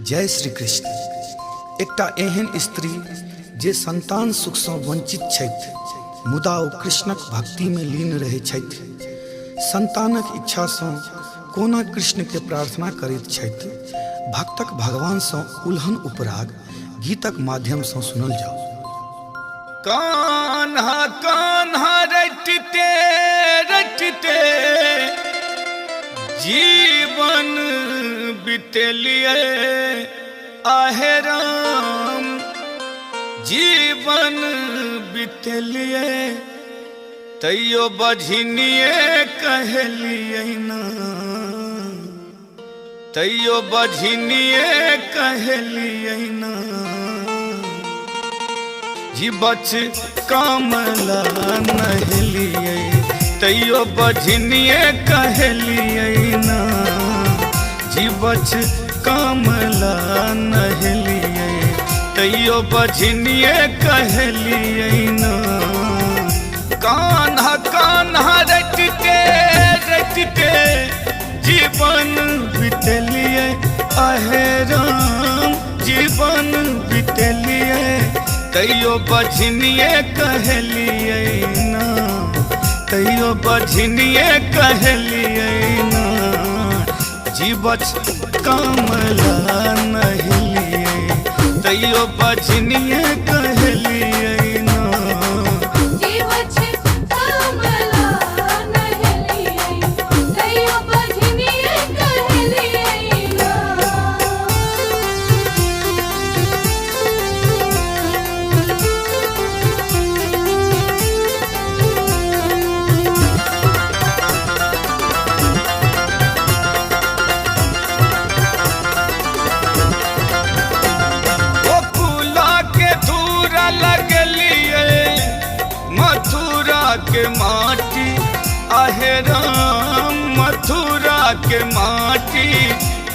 जय श्री कृष्ण। एकटा एहन स्त्री जे संतान सुख से वंचित छथि, मुदा ओ कृष्णक भक्ति में लीन रहै छथि। संतानक इच्छा से कोना कृष्ण के प्रार्थना करैत छथि। भक्तक भगवान से उल्हन उपराग गीतक माध्यम से सुनल जाओ। कान्हा कान्हा रटते रटते जीवन बितेलिए आहे राम, जीवन बितेलिए तैयो बझनिए कहलिए ना, तैयो बझनिए कहलिए ना। जी बच कामला नहलिए तैयो बझनिए कहलिए ना, जी बच कामला नहलिए तैयो बझनिए कहलिए ना। कान्हा कान्हा रटते रटते जीवन बितेलिए आहे राम, जीवन बितेलिए तैयो बझनिए कहलिए ना, तैयो बझनिए कहलिए ना। जीवच कामला नहलिए तैयो बझनिए कहलिए ना। जीवच कामला नहलिए तैयो बझनिए कहलिए ना। के माटी आहे राम, मथुरा के माटी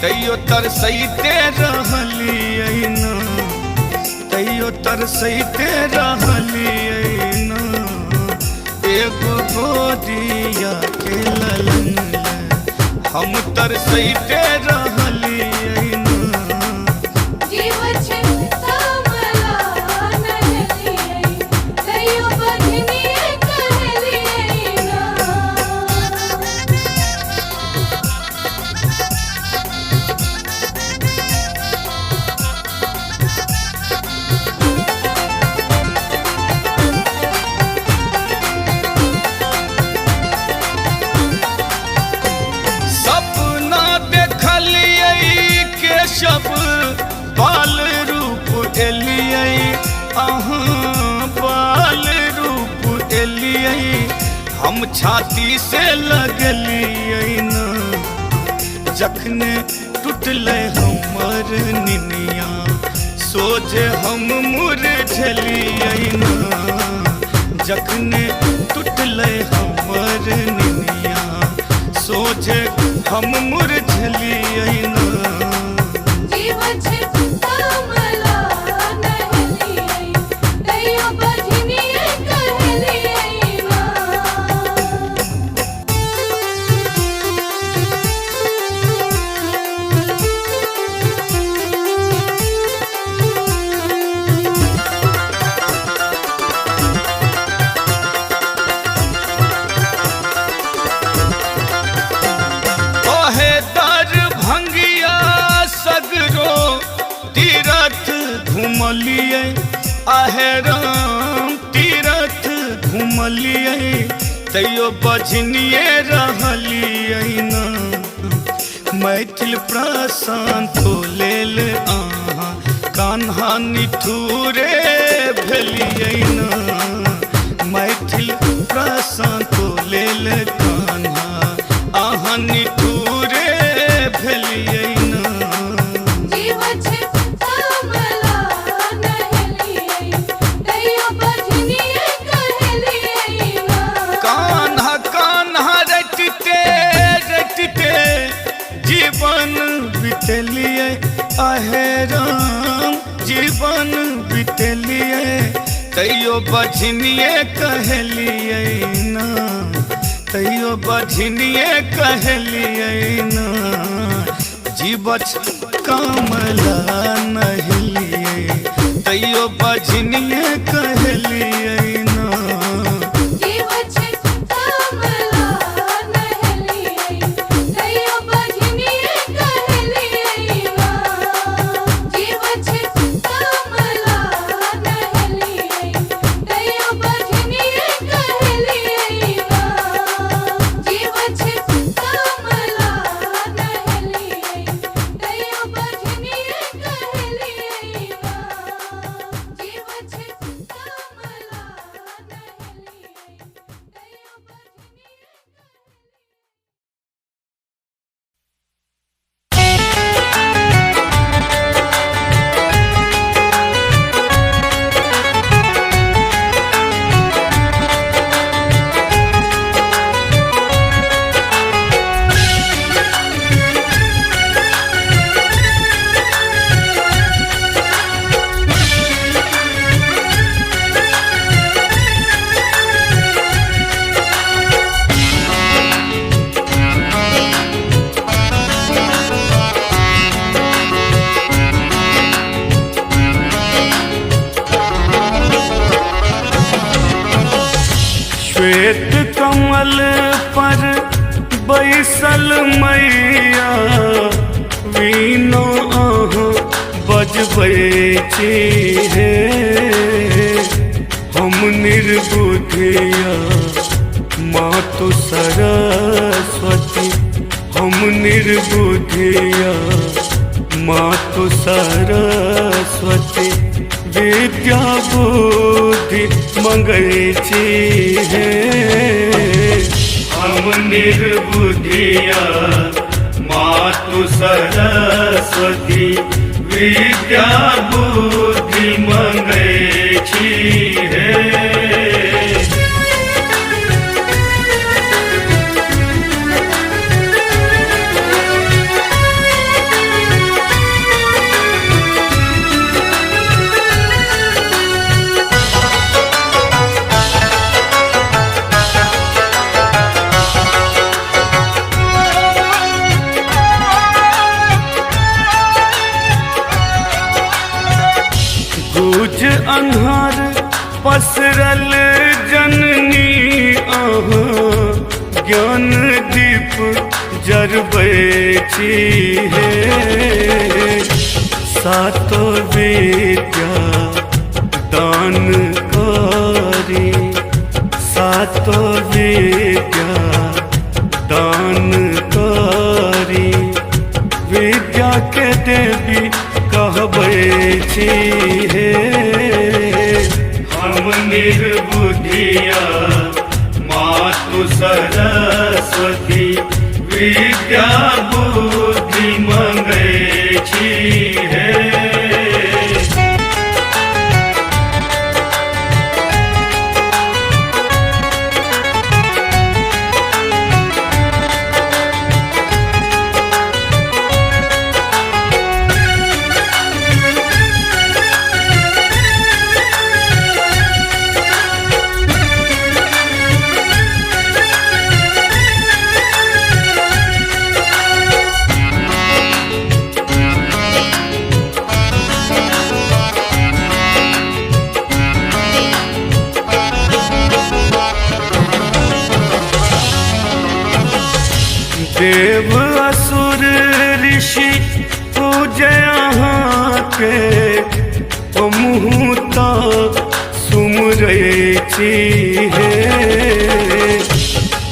तैयो तरसैते रहलिए ना, तैयो तरसैते रहलिए ना। एगो गोदिया के ललन हम तरसैते रहलिए ना। जीवच कामला नहलिए तैयो बझनिए कहलिए ना। सपना देखलिए केशव बाल रूप एलिए, अहाँ बाल रूप एलिए हम छाती से लगलिए ना। जखने टूटले हमर निनिया सोझे हम मुरझलिए ना। जखने टूटले हमर निनिया सोझे हम मुरझलिए ना। जीवच कामला नहलिए तैयो बझनिए कहलिए ना। ओहे दर भंगिया सगरो तीरथ घुमलिए आहे राम, तीरथ घुमलिए तैयो बझनिए रहलिए ना। मैथिल प्रशांत लेल अहाँ कान्हा निठुरे भेलिए ना। मैथिल प्रशांत लेल कान्हा अहाँ निठुरे भेलिए ना। जीवच कामला नहलिए तैयो बझनिए कहलिए ना। कान्हा कान्हा रटते रटते जीवन बितेलिए आहे राम, जीवन बितेलिए तैयो बझनिए कहलिए ना, तैयो बझनिए कहलिए ना। जीवच कमला नहलिए तैयो बजनिए कहलिए ना। जीव छे कमला नहलिए दैया बजनिए कहलिए ना। जीव छे कमला नहलिए दैया बजनिए कहलिए ना। जीव छे कमला नहलिए दैया बजनिए कहलिए ना। जीव छे कमला नहलिए दैया श्वेत कमल पर बैसल मैया वीणो अहाँ बजबै छी हे। हम निर्बुद्धिया मातु सरस्वती, हम निर्बुद्धिया मातु सरस्वती विद्या बुद्धि मंगै छी हे। हम निर्बुद्धिया मातु सरस्वती विद्या बुद्धि मंगै छी हे। गुज अन्हार पसरल जननी अहाँ ज्ञान दीप जरबै छी हे। सातो विद्या दान करी, सातो विद्या दान करी विद्या के देवी कहबै छी हे। हम निर्बुद्धिया मातु सरस्वती विद्या बुद्धि मंगै छी हे। देव असुर ऋषि पूजे अहाँके हमहूँ तऽ सुमरै छी हे।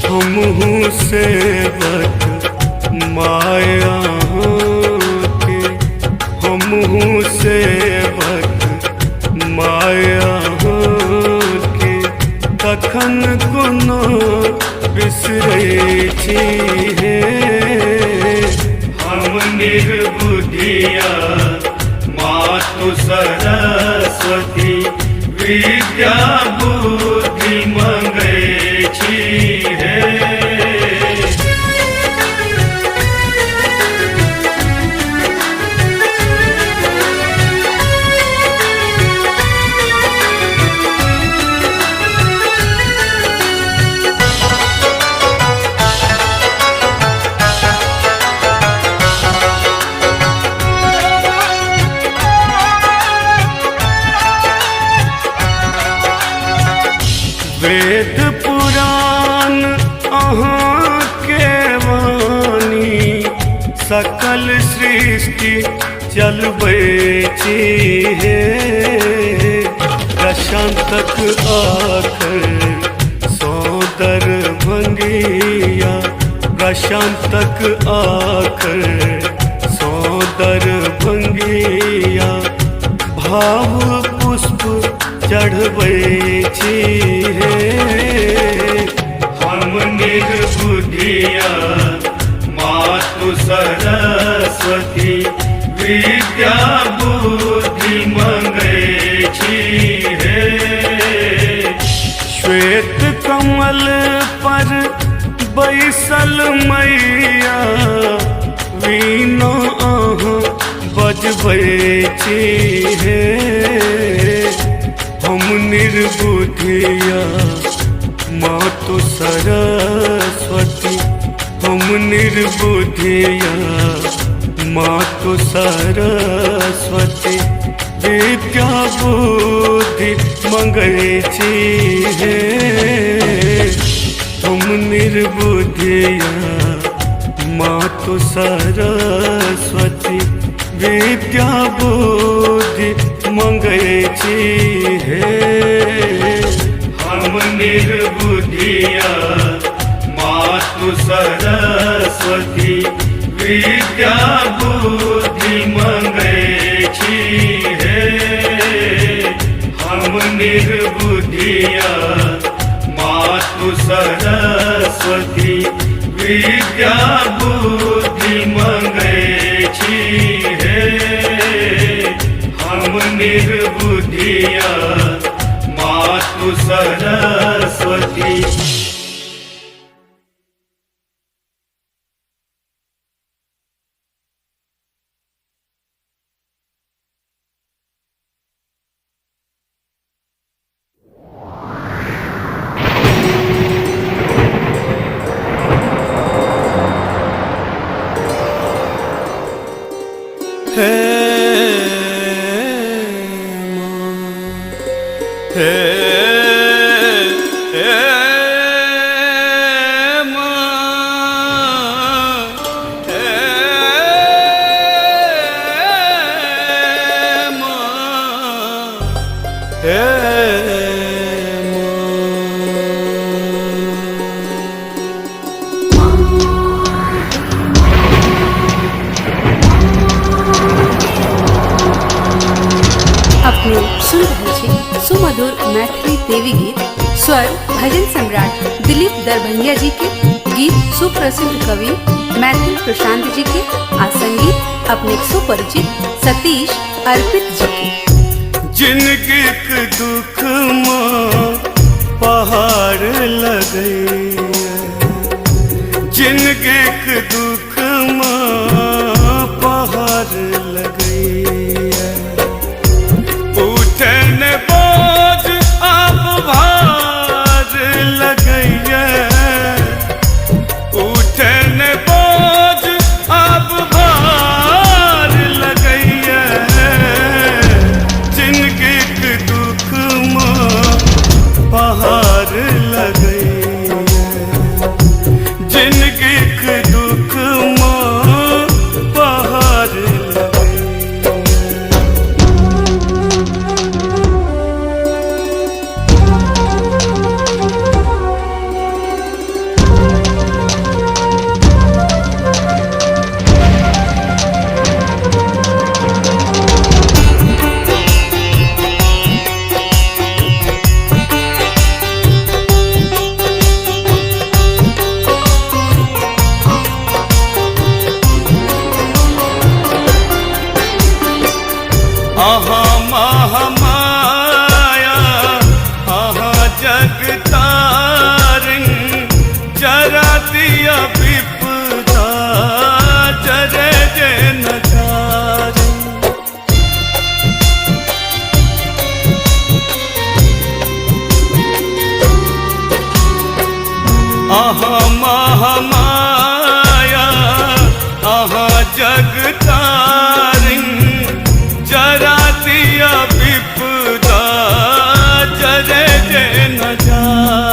हमहूँ सेवक माया के, हमहूँ सेवक माया के तखन कोनो बिसरै छी हे। हम निर्बुद्धिया मातु सरस्वती विद्या बुद्धि मंगै छी हे। वेद पुराण अहाँ के वाणी सकल सृष्टि चलबै छी हे प्रशांतक आखर सौदर भंगिया प्रशांतक आखर सौदर भंगिया भाव पुष्प चढ़बै छी हे हम निर्बुद्धिया मातु सरस्वती विद्या बुद्धि मंगै छी हे श्वेत कमल पर बैसल मैया वीणा अहाँ बजबै छी हे हम निर्बुद्धिया मातु सरस्वती हम निर्बुद्धिया मातु सरस्वती विद्या बुद्धि मंगै छी हे हम निर्बुद्धिया मातु सरस्वती विद्या बुद्धि मंगै छी हे हम निर्बुद्धिया मातु सरस्वती विद्या बुद्धि मंगै छी हे हम निर्बुद्धिया मातु सरस्वती विद्या बुद्धि मंगै छी हे हम निर्बुद्धिया मातु सरस्वती। सुन रहल छी सुमधुर मैथिली देवी गीत स्वर भजन सम्राट दिलीप दरभंगिया जी के, गीत सुप्रसिद्ध कवि मैथिल प्रशांत जी के आ संगीत अपने सुपरिचित सतीश अर्पित जी के। जिंदगी के दुख माँ पहाड़ लगे जिंदगी के दुख माँ पहाड़ लगे उठन बोझ अब भार लगैया उठन बोझ अब भार लगैया जिंदगी के दुख माँ पहाड़ लगैया जिंदगी के दुख माँ पहाड़ आहा महामाया आहा जगतारिणी जरा दिया विपदा जरे जे नजारी आहा महामाया आहा जगतारिणी जरा दिया विपदा जरे जे नजारी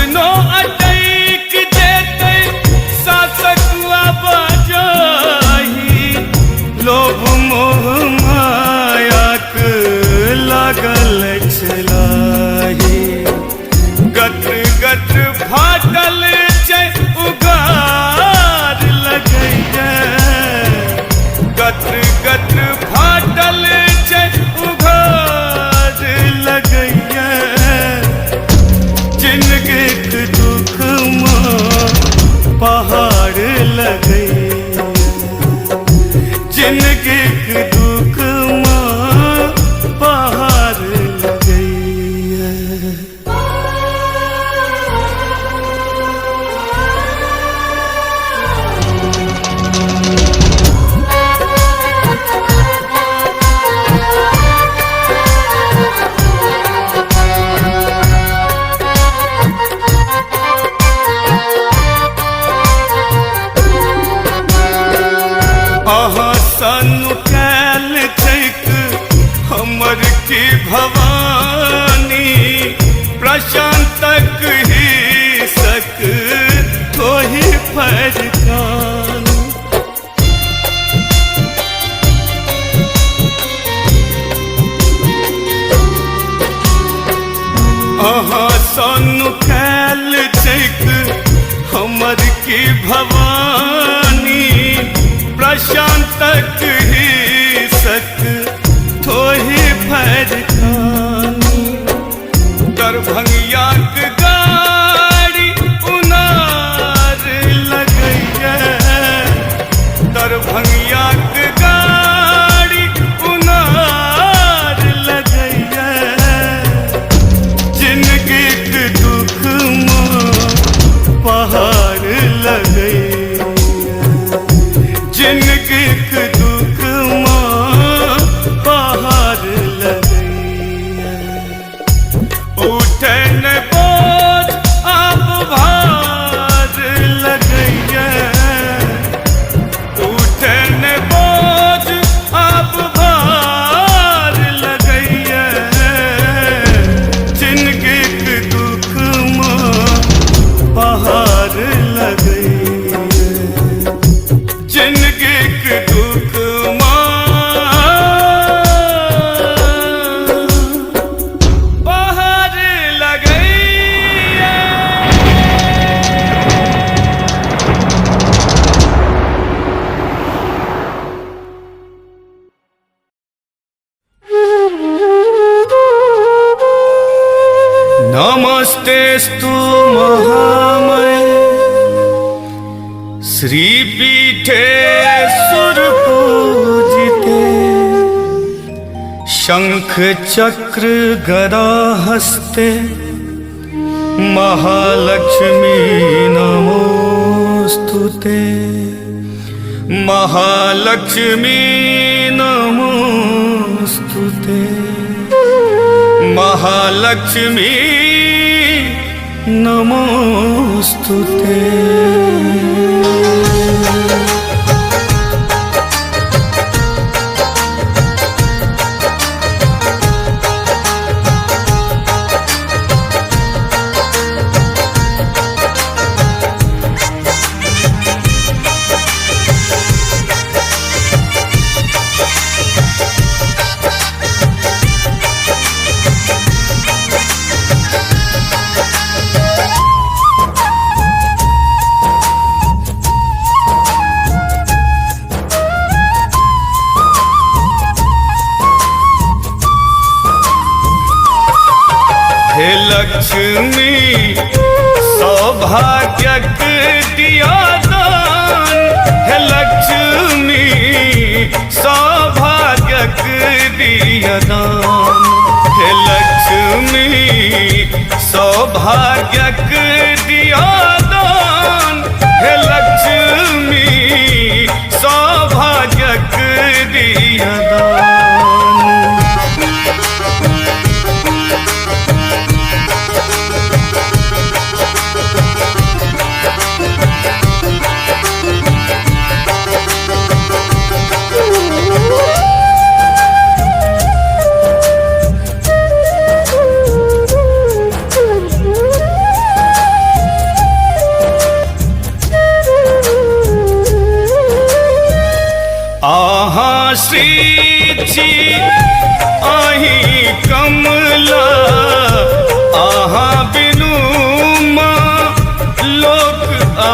कतनो अटैक जेते शासक बजाही लोभ मोह मायाक लागल छलाही गत गत फाटल छै उगार लगैया गत गत फाटल छै उगार लगैया जिंदगी के दुख पहाड़ लगैया जिंदगी के दुख पहाड़ लगैया अहाँ सनु कैल छैक हमर की भवानी प्रशांतक ही सक तोहि फरकानी अहाँ सनु कैल छैक हमर की भवानी प्रशांतक ही सक थोही फरकानी दरभंगियाक गाड़ी उनार लगैया दरभंगियाक गाड़ी उनार लगैया जिंदगी के दुख पहाड़ लगैया जिंदगी के दुख पहाड़ लगैया उठन बोझ अब भार लगैया उठन बोझ अब भार लगैया जिंदगी के दुख पहाड़ लगैया जिंदगी के दुख पहाड़ लगैया नमस्तेस्तु महामये श्रीपीठे सुरपूजिते शंख चक्र गदा हस्ते महालक्ष्मी नमोस्तुते महालक्ष्मी नमोस्तुते महालक्ष्मी नमोस्तुते हे लक्ष्मी सौभाग्यक दिया दान हे लक्ष्मी सौभाग्यक दिया दान हे लक्ष्मी सौभाग्यक दिया दान हे लक्ष्मी सौभाग्यक दिया दान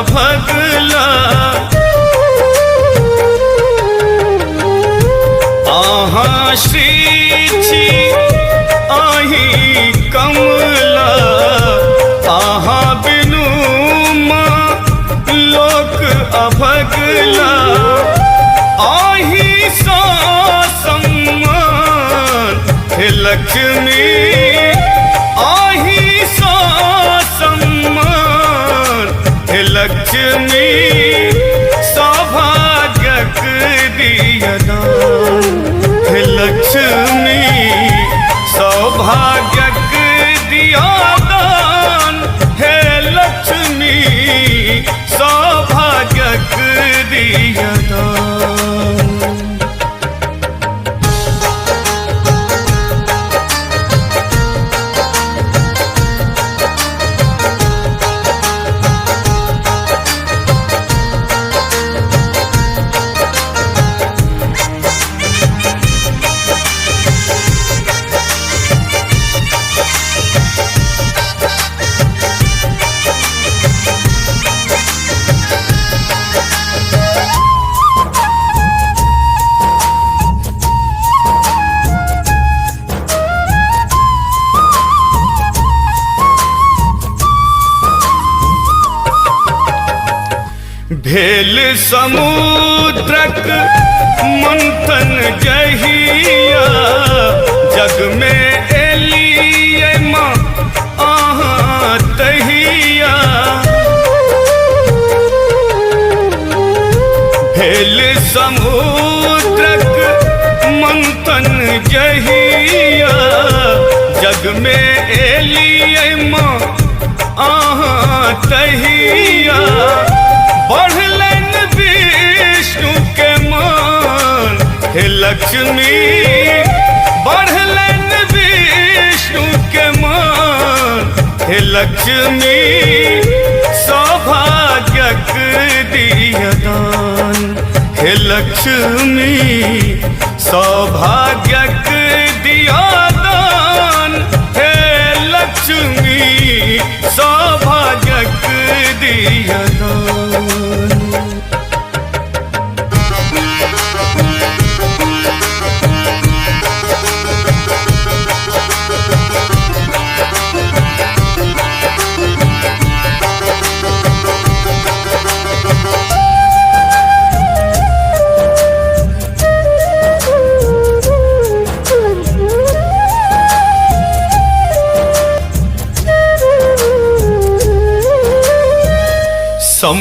अभगला आहा श्री छी आही कमला आहा बिनु माँ लोक अभगला आही सा सम्मान हे लक्ष्मी आही सा सम्मान हे लक्ष्मी सौभाग्यक दिया दान हे लक्ष्मी सौभाग्यक दिया दान हे लक्ष्मी सौभाग्यक दिया दान भेल समुद्रक मंथन जहिया जग में एलिए माँ आहाँ तहिया भेल समुद्रक मंथन जहिया जग में एलिए माँ आहाँ तहिया बढ़लन विष्णु के मान हे लक्ष्मी बढ़लन विष्णु के मान हे लक्ष्मी सौभाग्यक दिया दान हे लक्ष्मी सौभाग्यक दिया दान हे लक्ष्मी सौभाग्यक दिया दान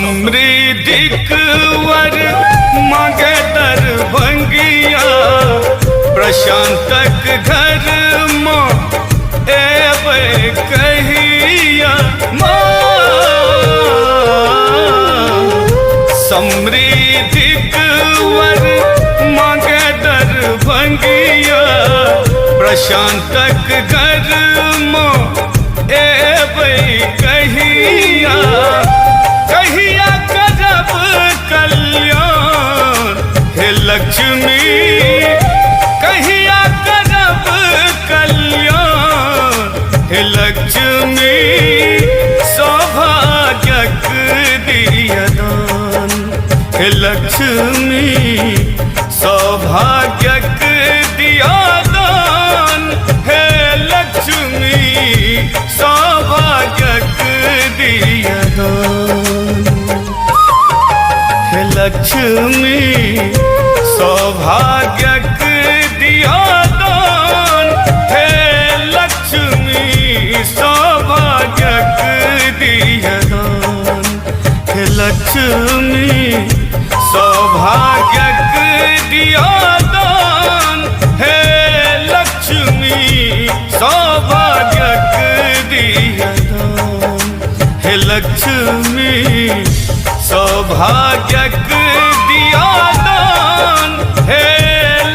समृद्धिक वर मांगे दरभंगिया प्रशांतक घर माँ एवं कहिया माँ समृद्धिक वर मांगे दरभंगिया प्रशांतक घर माँ एवं कहिया कहिया करब कल्याण हे लक्ष्मी कहिया करब कल्याण हे लक्ष्मी सौभाग्यक दिया दान हे लक्ष्मी सौभाग्यक दिया दान हे लक्ष्मी सौभाग्यक दिया दान हे लक्ष्मी सौभाग्यक दिया दान हे लक्ष्मी सौभाग्यक दिया दान हे लक्ष्मी सौभाग्यक दिया दान हे लक्ष्मी सौभाग्यक दिया दान हे लक्ष्मी सौभाग्यक दिया दान हे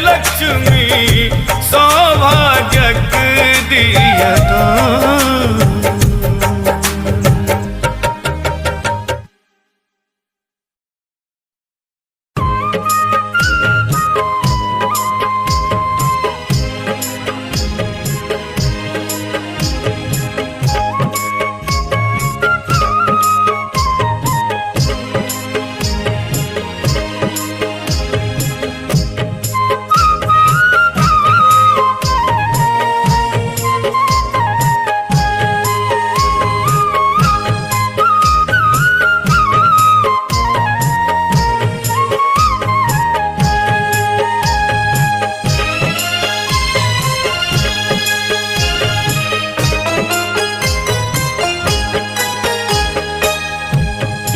लक्ष्मी सौभाग्यक दिया दान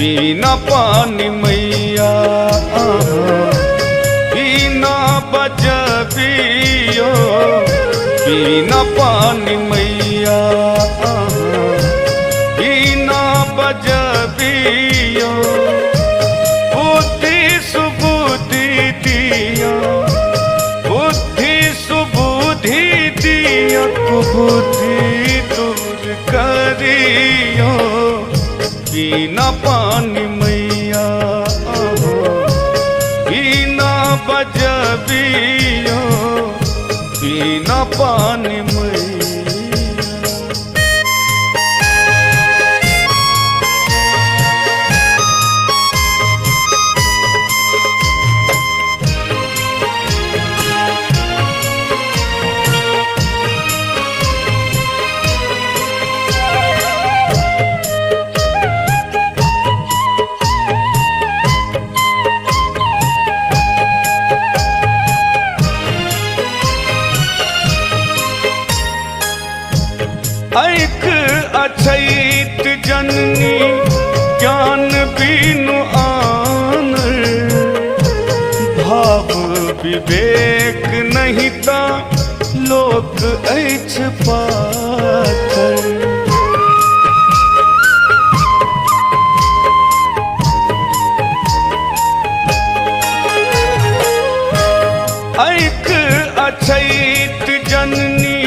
बिना पानी मैया बिना बजबियो बिना पानी मैया बिना बजबियो बुद्धि सुबुद्धि दिया बुद्धि सुबुद्धि दिया कुबुद्धि दूर करियो बिना पानी मैया बिना बजबियो बिना पानी मैया। ऐक अछैत जननी ज्ञान बिनु आन भाव विवेक नहीं ता लोक अछि पाथर। ऐक अछैत जननी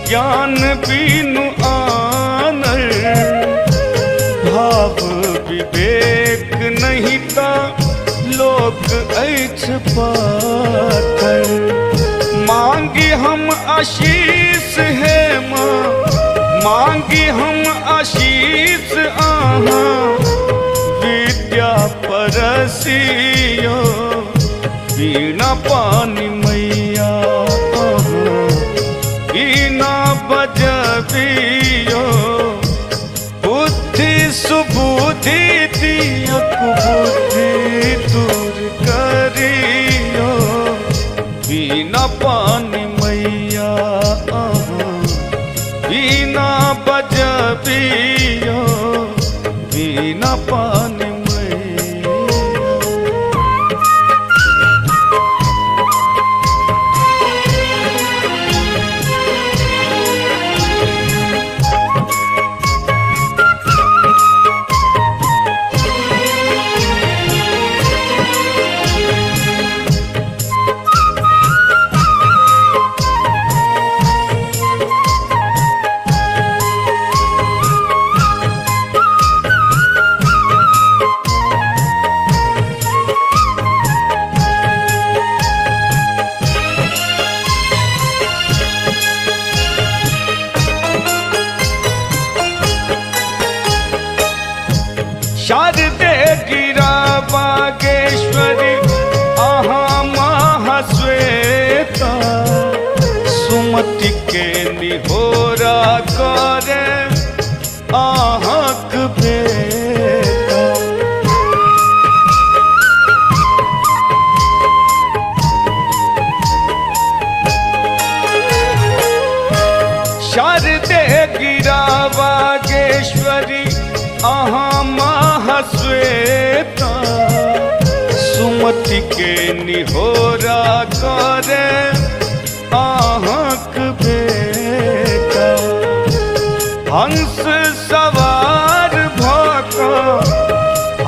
ज्ञान बिनु आनर भाव विवेक नहीं ता लोक अछि पाथर। मांगी हम आशीष है माँ मांगी हम आशीष आहाँ विद्या परसियो बिना पानी मैया बिना बजबियो बुद्धि सुबुद्धि दिया कुबुद्धि दूर करियो बिना पानी मैया बिना बजबियो बिना पानी मैया। शारदे गिरा बागेश्वरी आहा महाश्वेता सुमति के निहोरा करे आहक बेटा। शारदे गिरा बागेश्वरी आहा महाश्वेता सुमति के निहोरा करे आहक बेटा। हंस सवार भका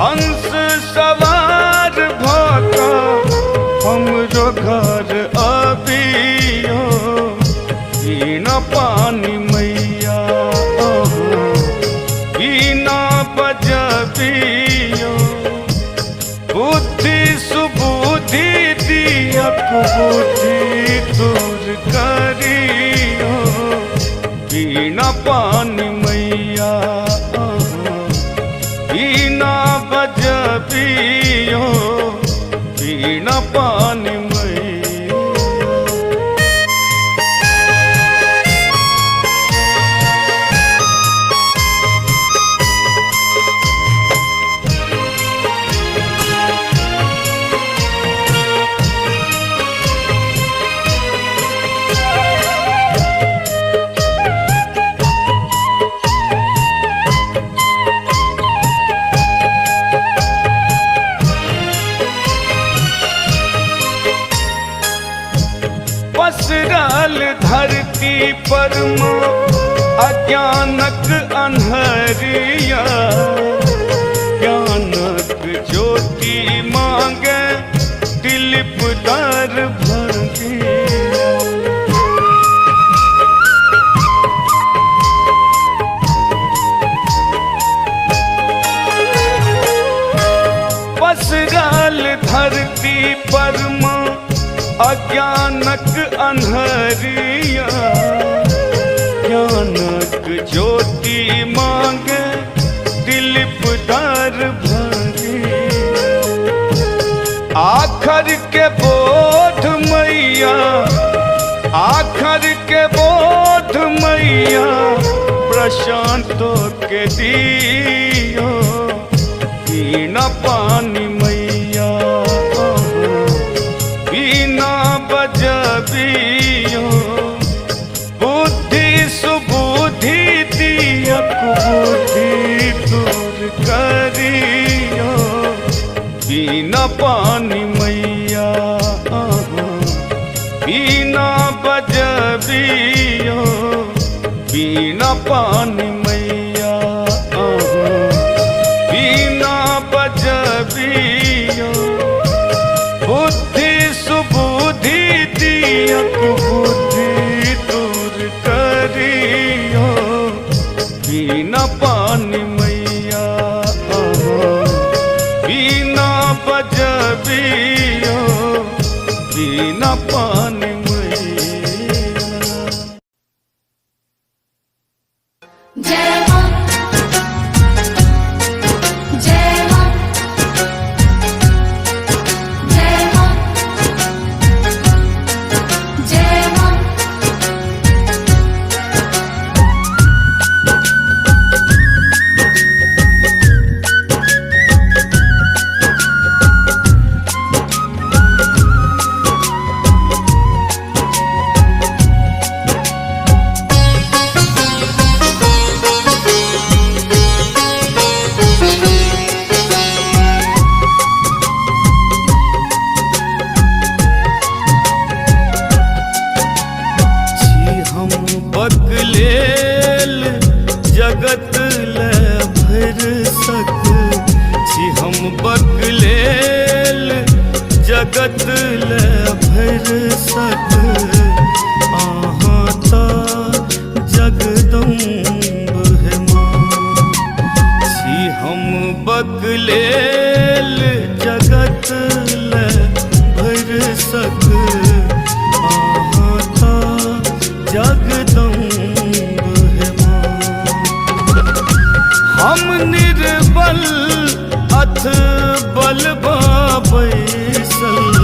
हंस सवार भका हमरो घर अबियो बिना पानी मैया बिना बजबियो बुद्धि सुबुद्धि दिया कुबुद्धि दूर करियो बिना पानी मैया बिना बजबियो बिना पानी मैया। परम अज्ञानक अन्हरिया, ज्ञानक ज्योति मांगे दिलीप दर भंगिया। पसरल धरती परम अज्ञानक अन्हरिया, ज्ञानक ज्योति मांगे दिलीप दर भंगिया। आखर के बोध मैया, आखर के बोध मैया, प्रशांतो के दियो बिना पानी मैया, बिना बजबियो बुद्धि सुबुद्धि दियक बुद्धि दूर करियो बिना पानी मैया, बिना बजबियो बिना पानी मैया, बिना बजबियो बुद्धि सुबुद्धि दियक बुद्धि दूर करियो बिना पानी मैया, बिना बजबियो बिना पानी मैया। जय मां, जय मां, जय मां, जय मां। छी हम बकलेल जगत ले भर सक, छी हम बकलेल जगत ले भर सक, आहाँ ता जगदम्ब है माँ। छी हम बकलेल जगत ले भर सक, आहाँ ता जगदम्ब है माँ। हम निर्बल अथ बल बैसल,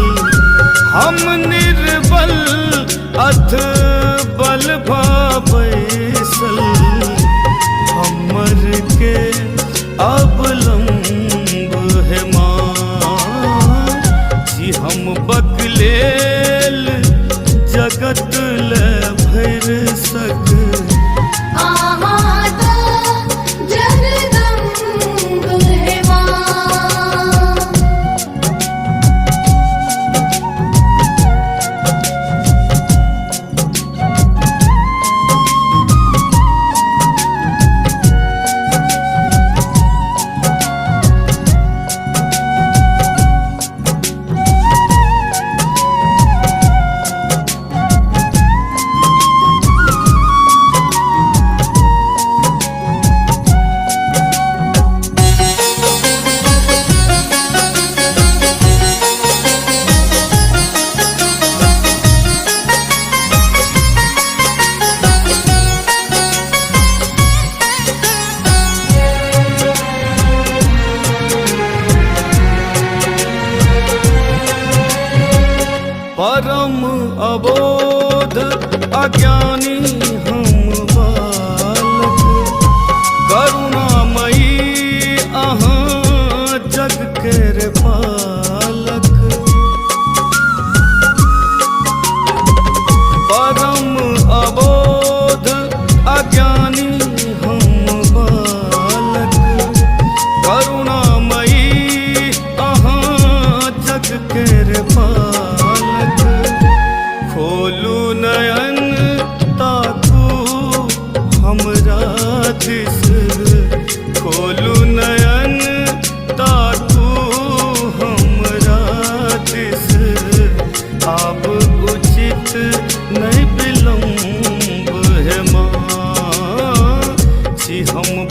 हम निर्बल अथ बल बैसल, हमर के अवलंब है माँ। जी हम बकलेल जगत ले भर सक, आहाँ ता जगदम्ब है मां।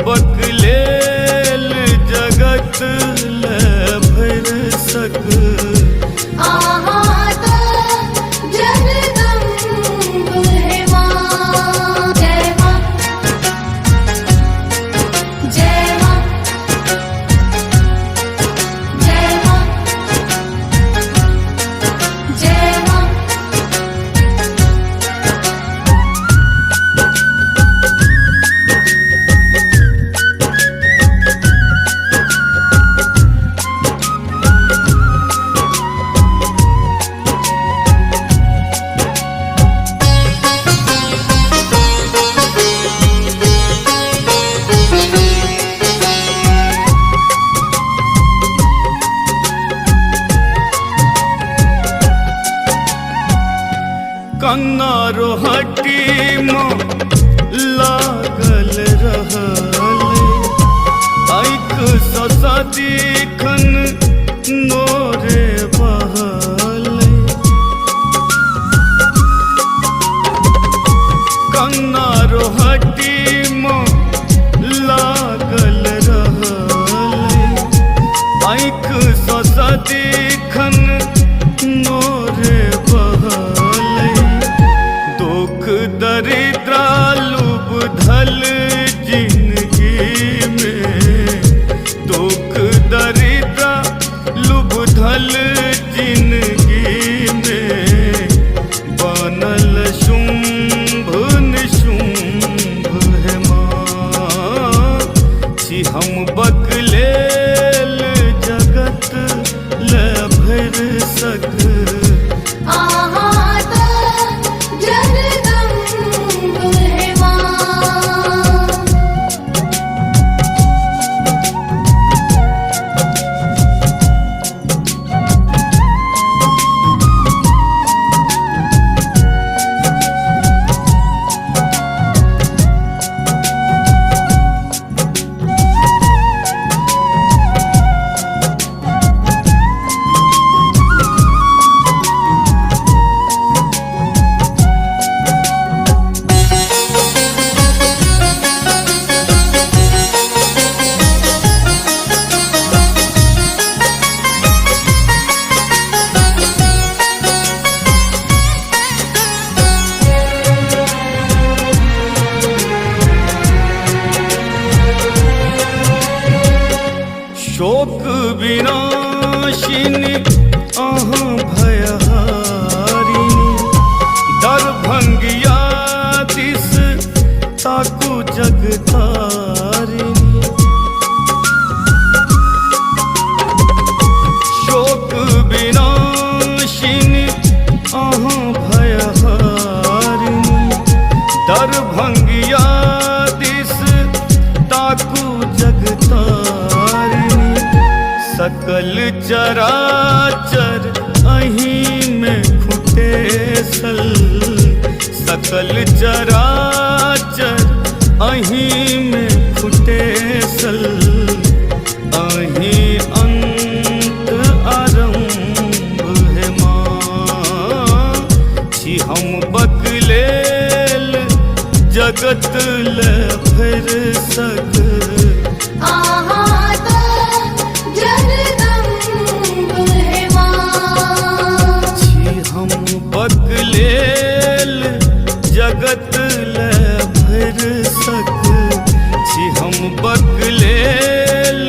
बकलेल जगत ले भर सक आहात जगदम्ब है माँ। जय माँ, जय माँ, जय माँ, जय माँ। कंगारो हट्टी में लागल रहले आइक ससदी खन नोरे बहले कंगारो हट्टी में लागल रहले आइक ससदी खन नोरे बहले दुख दरिद्रा लुभ धल जिंदगी में दुख दरिद्रा लुभ धल जिंदगी में बनल शुंभ निशुंभ है माँ छी हम बकलेल जगत ले भर सक आहात जगदम्ब है माँ। शोक विनाशिनी अहाँ भयहारिणी दरभंगिया दिस ताकू जगतारिणी शोक विनाशिनी अहाँ भयहारिणी दरभंगिया दिस ताकू जगतारिणी सकल चराचर अहीं में खुटेसल सकल चराचर अहीं में खुटेसल अहीं अंत आरंभ है माँ छी हम बकलेल जगत ले भर सक आहात जगदम्ब है माँ। छी हम बकलेल जगत ले भर सक छी हम बकलेल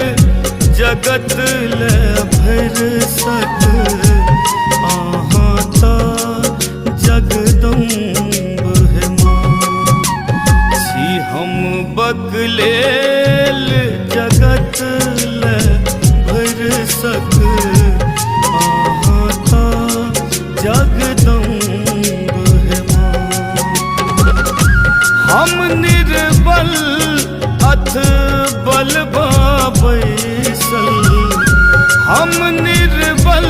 जगत ले भर सक आहाता जगदम्ब है माँ छी हम बकलेल जगत ले भर सक आहाता जगदम्ब है माँ हम निर्बल अथ बल बैसल हम निर्बल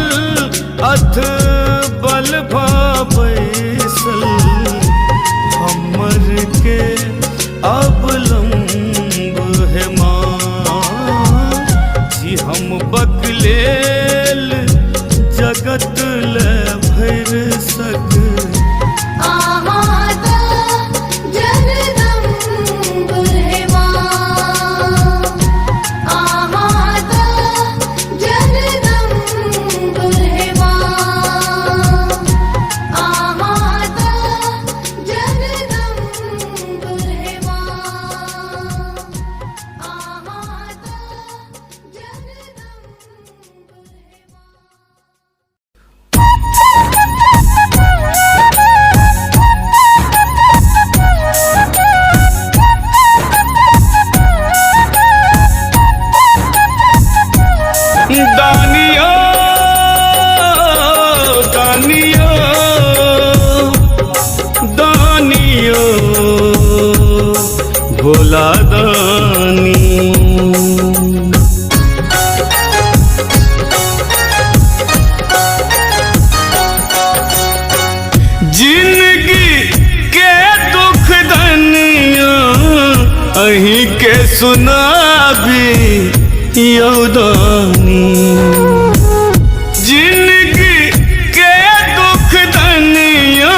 अथ बल बैसल हमर के अवलंब है माँ जी हम बकलेल जगत ले भर सक आहात जगदम्ब है माँ। सुनाबी यौदानी। जिंदगी के दुख दनिया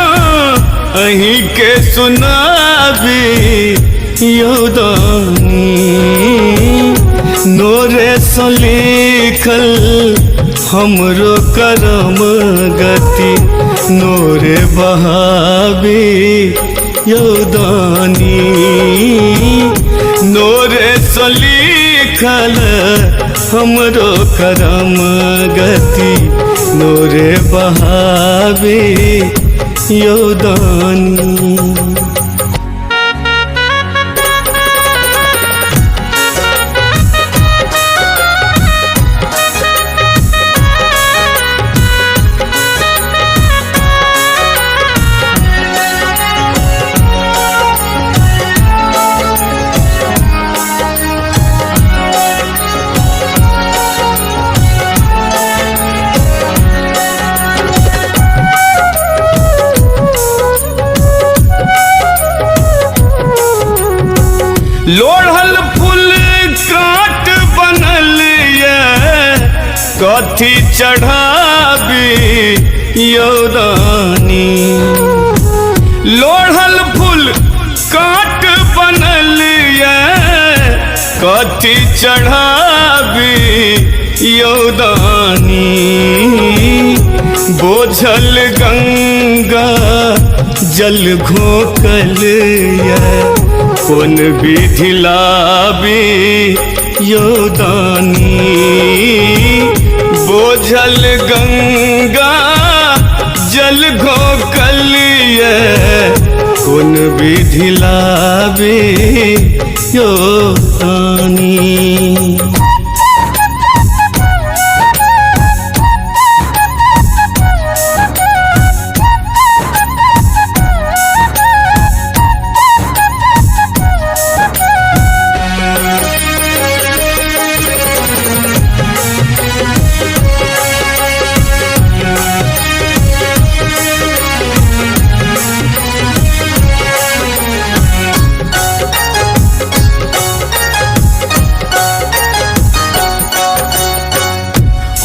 अहीं के सुनाबी यौदानी। नोरे से लिखल हमरो करम गति नोरे बहाबी यौदानी। नोरे से लिखल हमरो करम गति नोरे बहाबी यौदानी। लोढ़ल फूल काट बनल ये कथी चढ़ाबी यौदानी। लोढ़ल फूल काट बनल ये कथी चढ़ाबी यौदानी। बोझल गंगा जल घोकल ये कौन विधि लाबी यौदानी। बोझल गंगा जल घोकल ये कौन विधि लाबी यौदानी।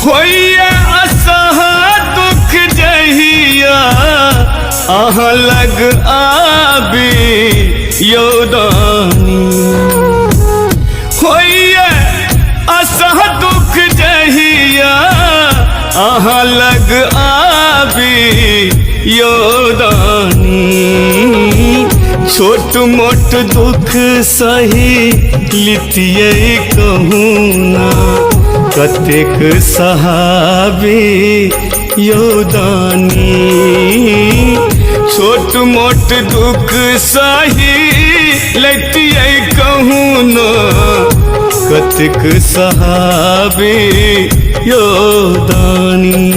होइए असह दुख जहिया अहाँ लग आबी यौदानी। होइए असह दुख जहिया अहाँ लग आबी यौदानी। छोट मोट दुख सही लितिये कहूँ ना कतेक सहाबी यौदानी। छोट मोट दुख सही लैतिये कहूँ न कतेक सहाबी यौदानी।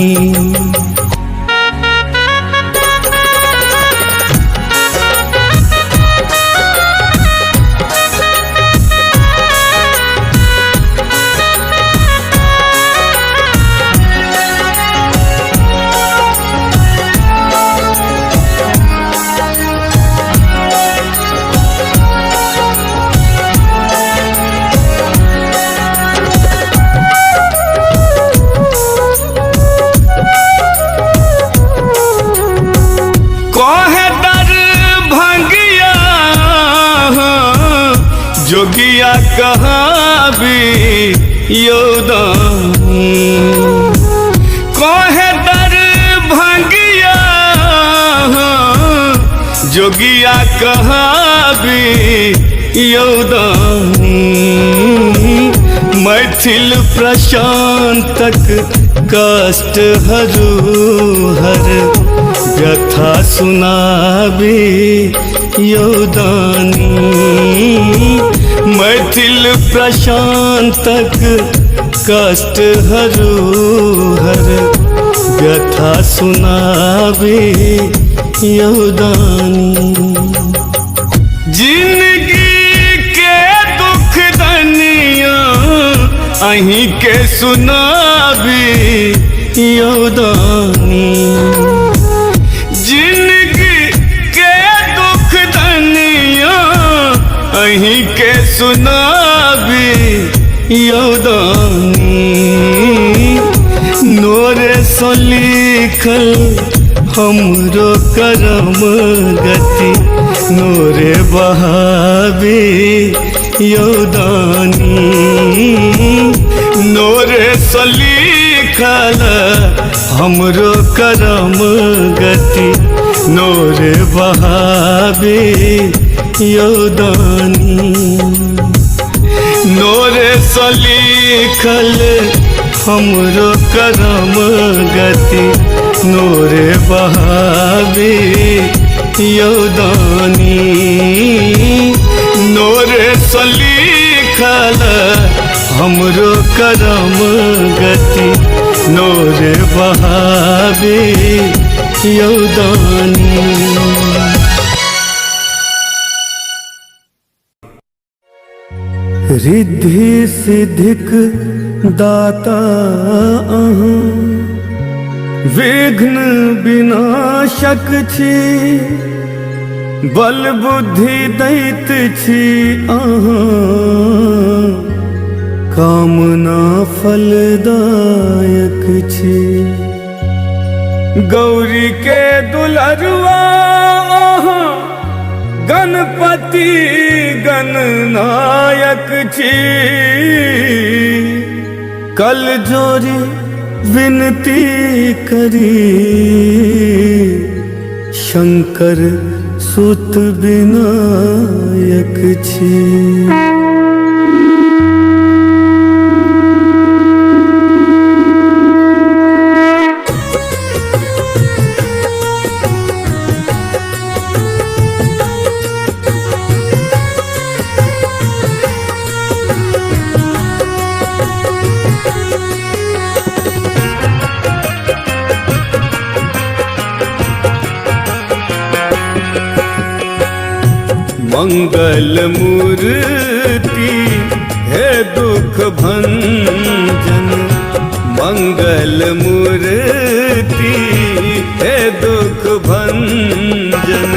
जोगिया कहाँ भी यौदानी। कहे दर भंगिया जोगिया कहाँ भी यौदानी। मैथिल प्रशांतक कष्ट हर व्यथा सुनाबी यौदानी। मैथिल प्रशांतक कष्ट हर व्यथा सुनाबी यौदानी। जिंदगी के दुख दनिया अहीं के सुनाबी यौदानी। जिंदगी के दुख दनिया अहीं के सुनाबी यौदानी नोरे सो लिखल हमरो करम गति नोरे बहावे यौदानी नोरे सो लिखल हमरो करम गति नोरे बहावे यौदानी नोरे सो लिखल हमरो करम गति नोरे बहावे यौदानी नोरे सो लिखल हमरो करम गति नोरे बहावे यौदानी। रिद्धि सिद्धिक दाता अहाँ विघ्न विनाशक छी बल बुद्धि दैत छी अहाँ कामना फलदायक छी गौरी के दुलरुआ अहाँ गणपति गणनायक छी कल जोरी विनती करी शंकर सुत विनायक छी। मंगल मूर्ति है दुख भंजन मंगल मूर्ति है दुख भंजन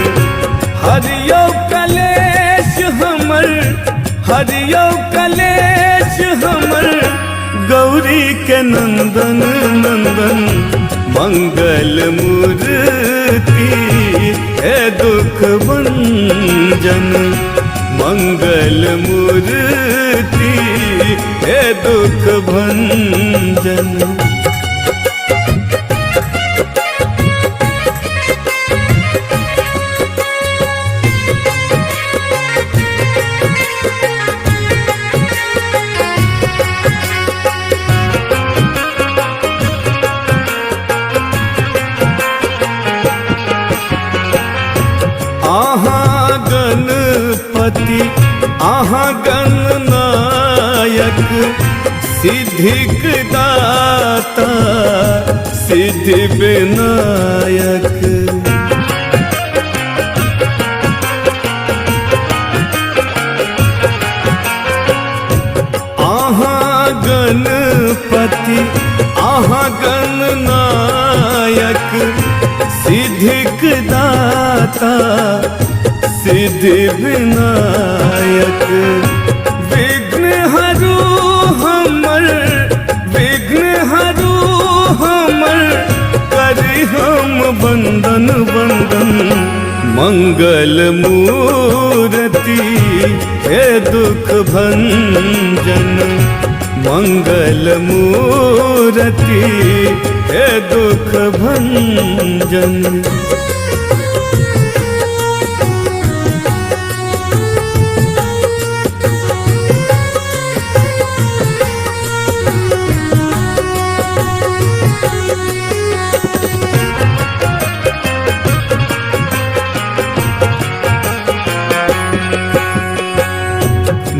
हरियो कलेश हमर हरियो कलेश हमर गौरी के नंदन नंदन मंगल मूर्ति है दुख भंजन मंगल मूर्ति है दुख भंजन। गणपति आहाँ गणनायक सिद्धिक दाता सिद्धि विनायक आहाँ गणपति आहाँ गणनायक सिद्धिक दाता सिद्धि विनायक विघ्न हरु हमर करी हम वंदन वंदन मंगल मूर्ति हे दुख भंजन मंगल मूर्ति हे दुख भंजन।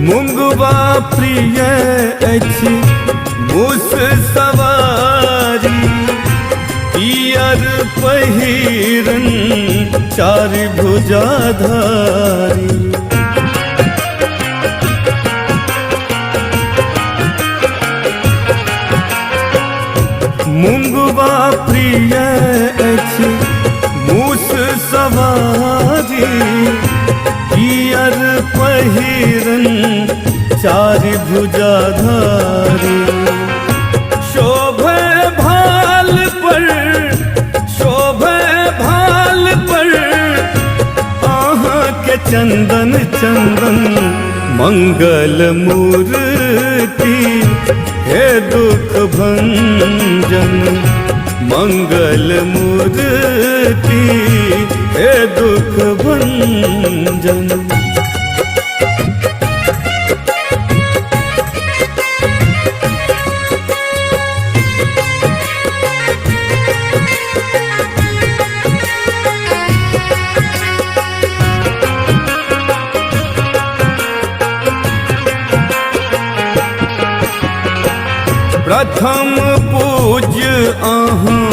मुंगवा प्रिय अछि मूस सवारी पियर पहिरन चारि भुजाधारी मुंगवा प्रिय अछि मूस सवारी पियर पहिरन चारि भुजाधारी शोभे भाल पर शोभे भाल पर के चंदन चंदन मंगल मूर्ति हे दुख भंजन मंगल मूर्ति हे दुख भंजन। प्रथम पूज्य अहाँ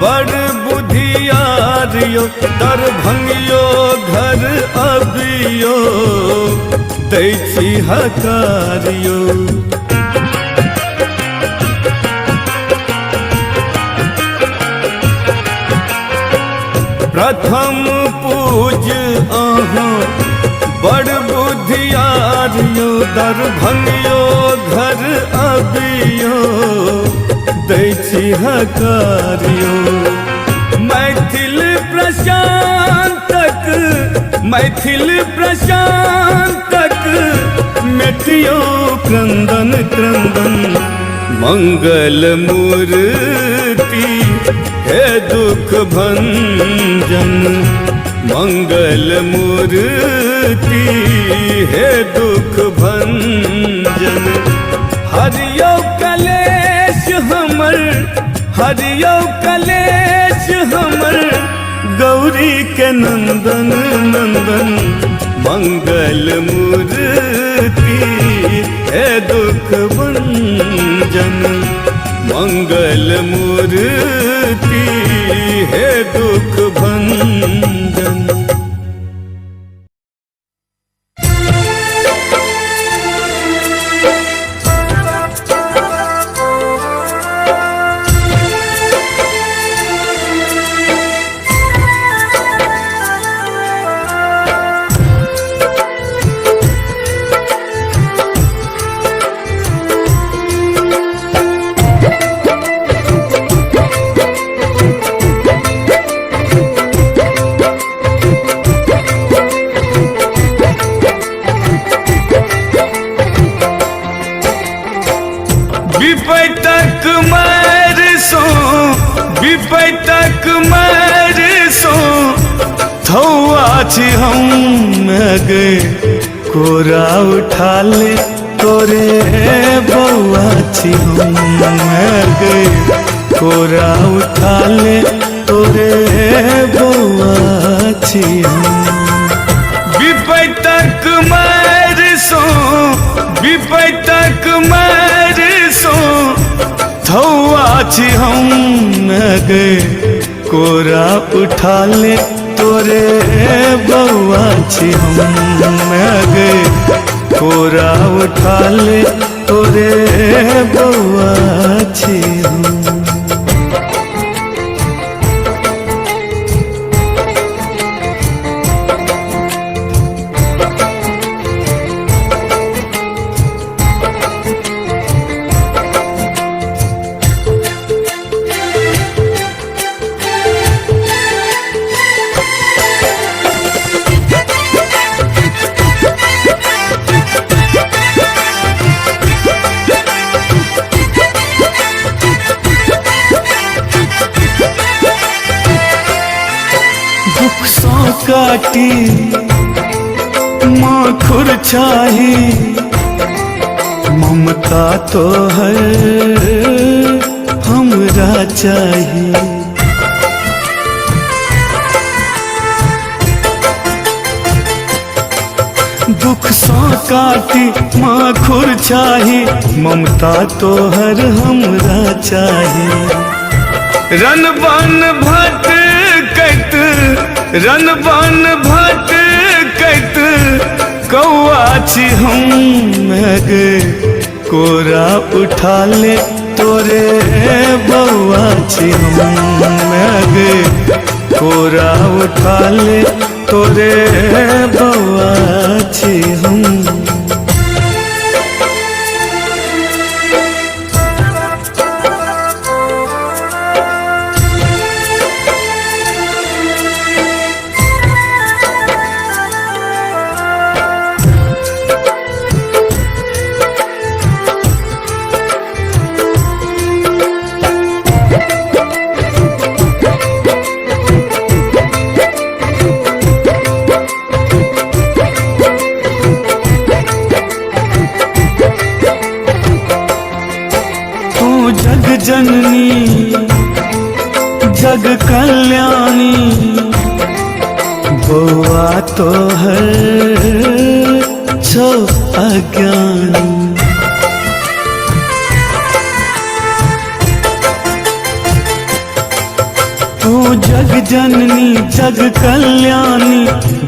बड़ बुधियारियो दरभंगियो घर अबियो दै छी हकारियो। प्रथम पूज्य अहाँ बड़ बुधियारियो दरभंगियो घर अबियो दै छी हकारियो। मैथिल प्रशांतक मेटियो क्रंदन क्रंदन मंगल मूर्ति हे दुख भंजन मंगल मूर्ति हे दुख भंजन। हरियो कलेश हमर हरियो कलेश हमर गौरी के नंदन नंदन मंगल मूर्ति हे दुख भंजन मंगल मूर्ति हे दुख भंजन। विपैतक मार सो थौआ छी हम गए कोरा उठा ले तोरे बउआ छी हम गए कोरा उठा ले तोरे बउआ छी हम। विपैतक मार सो थौआ छी हम गए कोरा उठा ले तोरे बउआ छी हम गए कोरा उठा ले तोरे बउआ छी हम। काटी माखुर चाही ममता तो है हमरा चाहिए। दुख सा काटी माखुर चाही ममता तो हर हमरा चाहिए। रन बन भटकैत कौआ छी हम गए कोरा उठा ले तोरे बउआ छी हम गए कोरा उठा ले तोरे बउआ छी हम। जननी जग कल्याणी बउआ तो हर छो अज्ञानी। तू जग जननी जग कल्याणी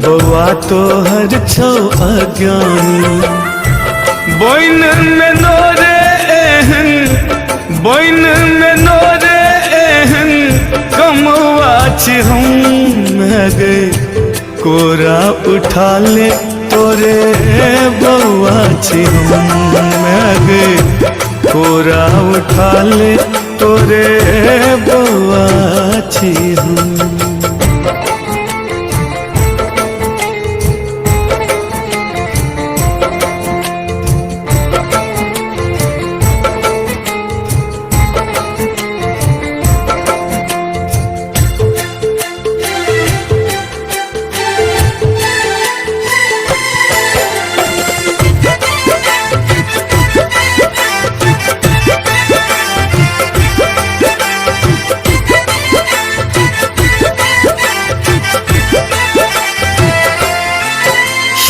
बउआ तो हर छो अज्ञानी। बोइन में नोरे एहन बोइन में नोरे एहन कमवा छी हम गे कोरा उठा ले तोरे बउआ छी हम गे कोरा उठा ले तोरे बउआ छी हम।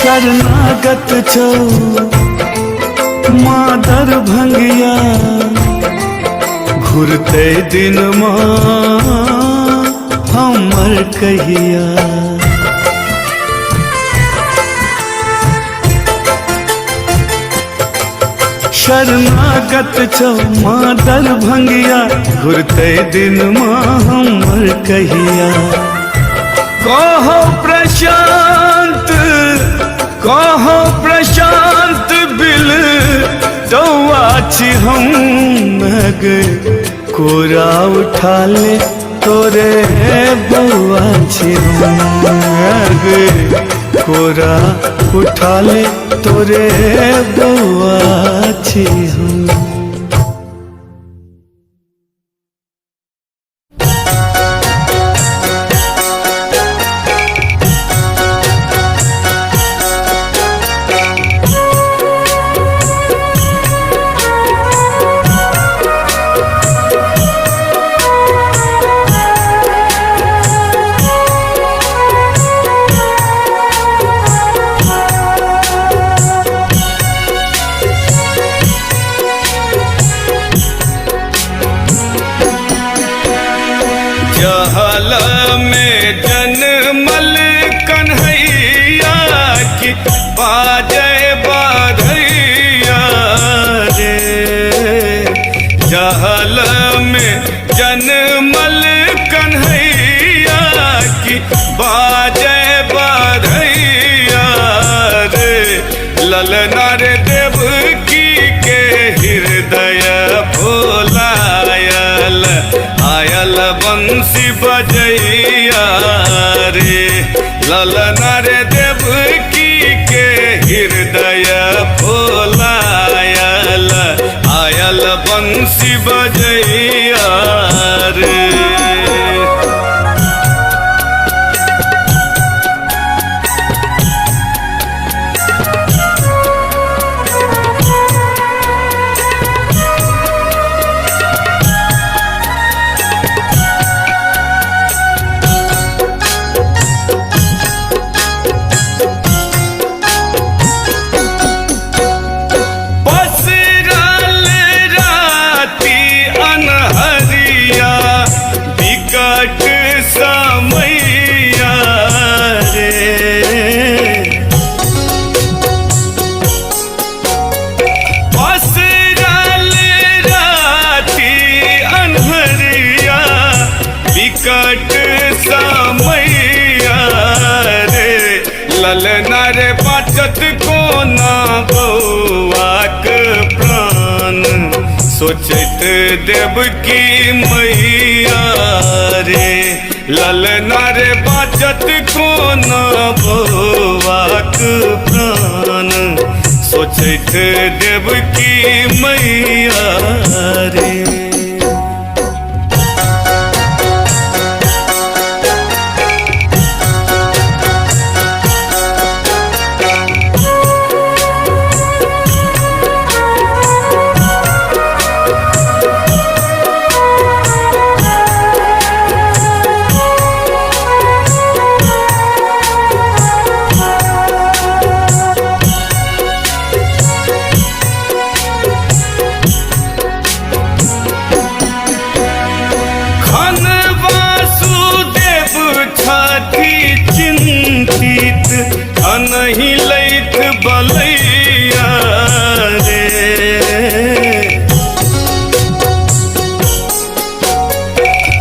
शरणागत छो माँ दरभंगिया घुरते दिन माँ हमर कहिया। शरणागत छो माँ दरभंगिया घुरते दिन माँ हमर कहिया। कहो प्रशांत बिल दौआ छी हम गे कोरा उठा ले तोरे बउआ छी हम गे कोरा उठा ले तोरे बउआ छी हम। जहल में जनमल कन्हैया की बाजे बधैया रे। जहल में जनमल कन्हैया की बाजे बधैया रे। ललना रे देवकी के हृदय भोलायल आयल बंसी बजैया रे। ललना रे देवकी के हृदय भोलायल आयल बंसी बजैया रे। ललना रे बचत को ना बउआक प्राण सोचत देवकी मैया रे। ललना रे बचत को ना बउआक प्राण सोचत देवकी मैया रे।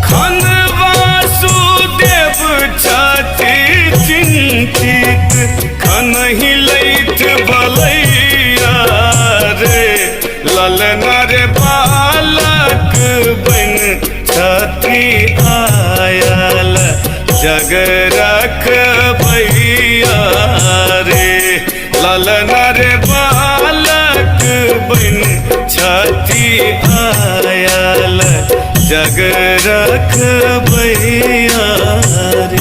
खन वासुदेव छथि चिंतित, खन ही लैठ बलैया रे। ललना रे बालक बन छथि आयल, जग रखबैया रे। ललना रे बालक बन छथि आयल, जग रखबैया रे।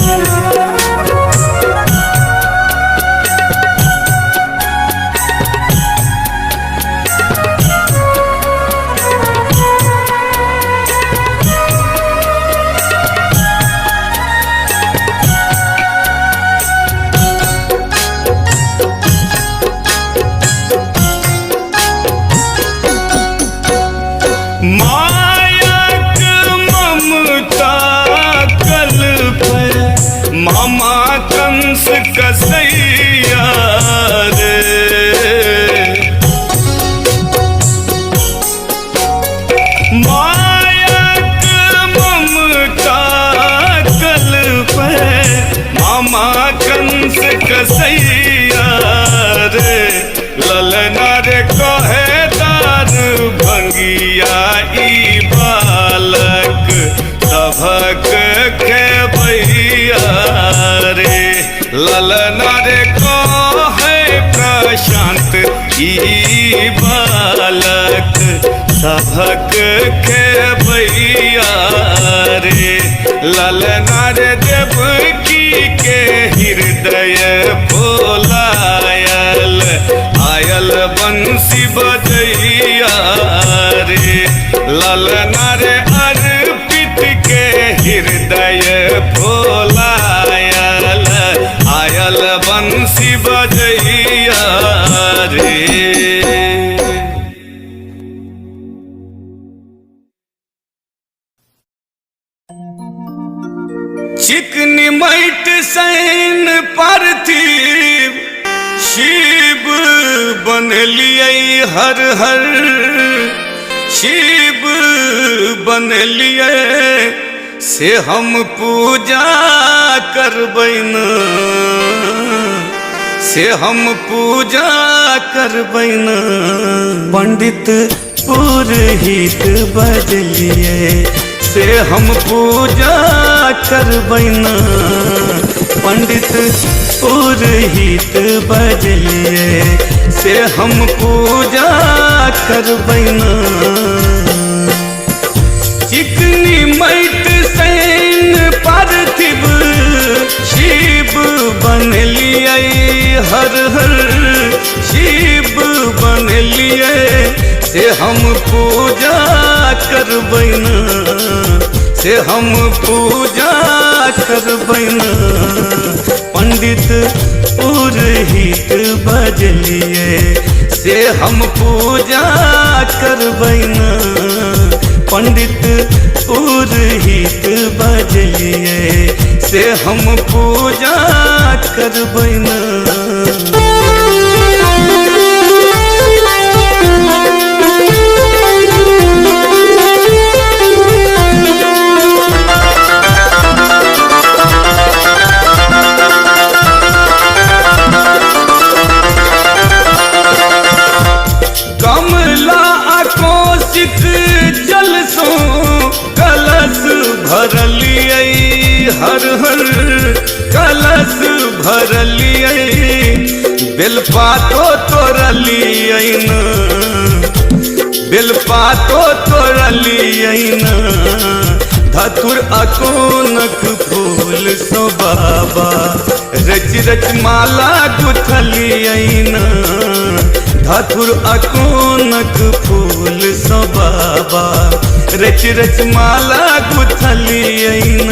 मायक ममता कल्प, मामा कंस कसैया रे। मायक ममता कल्प, मामा कंस कसैया रे। ललना रे कहे दार भंगिया ई बालक, सभक खेबैया रे। ललना रे कहे प्रशांत ई बालक, सभक खेबैया रे। ललना रे देवकी के हृदय बोलायल, आयल बंसी बजैया रे। ललना रे अर्पित के हृदय बोलायल, आयल बंसी बजैया रे। चिकनी मैट सैन पार्थिव, शिव बनलियै हर हर। शिव बनलियै से हम पूजा करबै न, से हम पूजा करबै न। पंडित पुरोहित बजलियै से हम पूजा करबै न। पंडित पुरोहित बजलियै से हम पूजा करबै न। चिकनी मैट सैन पार्थिव, शिव बनलियै हर हर। शिव बनलियै से हम पूजा करबै न, से हम पूजा करबै न। पंडित पुरोहित बजलियै से हम पूजा करबै न। पंडित पुरोहित बजलियै से हम पूजा करबै न। कमला अकोशित जल सो कलश भरलियै हर हर। कलश भरलियै बेलपातो तोड़लियै न, बेलपातो तोड़लियै न। धतुर अकोनक फूल सो बाबा, रच रच माला गुथलियै न। धतुर अकोनक फूल सो बाबा, रच रच माला गुथलियै न।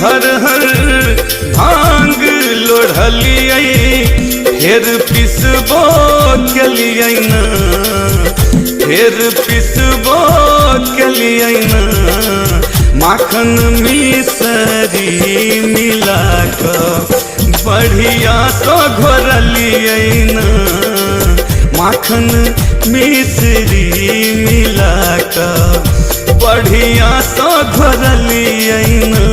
हर हर भांग लोढ़लिए फिर पिसबो केलिए ना फिर पिसबो केलिए ना माखन मिसरी मिला कर बढ़िया तो घोरलिए ना माखन मिसरी मिला कर बढ़िया तो घोरलिए ना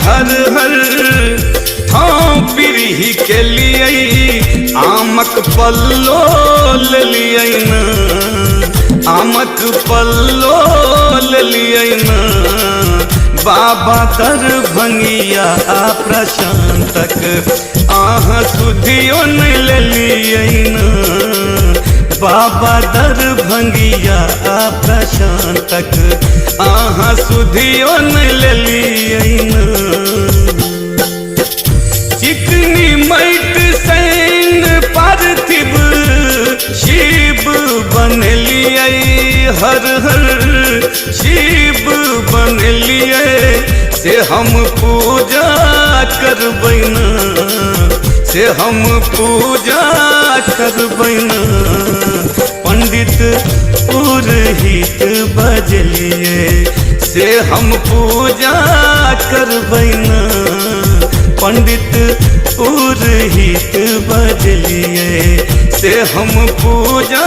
हर हर ठाव पीढ़ी के लिए आमक पल्लो ले लिए ना आमक पल्लो ले लिए ना बाबा दरभंगिया प्रशांतक आह सुधियो नहीं ले लिए ना बाबा दरभंगिया प्रशांतक आहा सुधियो नहीं ले लिए ना चिकनी मैट सैन पार्थिव शिव बन लिए हर हर शिव बन लिए से हम पूजा करबै ना से हम पूजा करबै ना पंडित पुरहित बजलिए से हम पूजा करबै ना पंडित पुरहित बजलिए से हम पूजा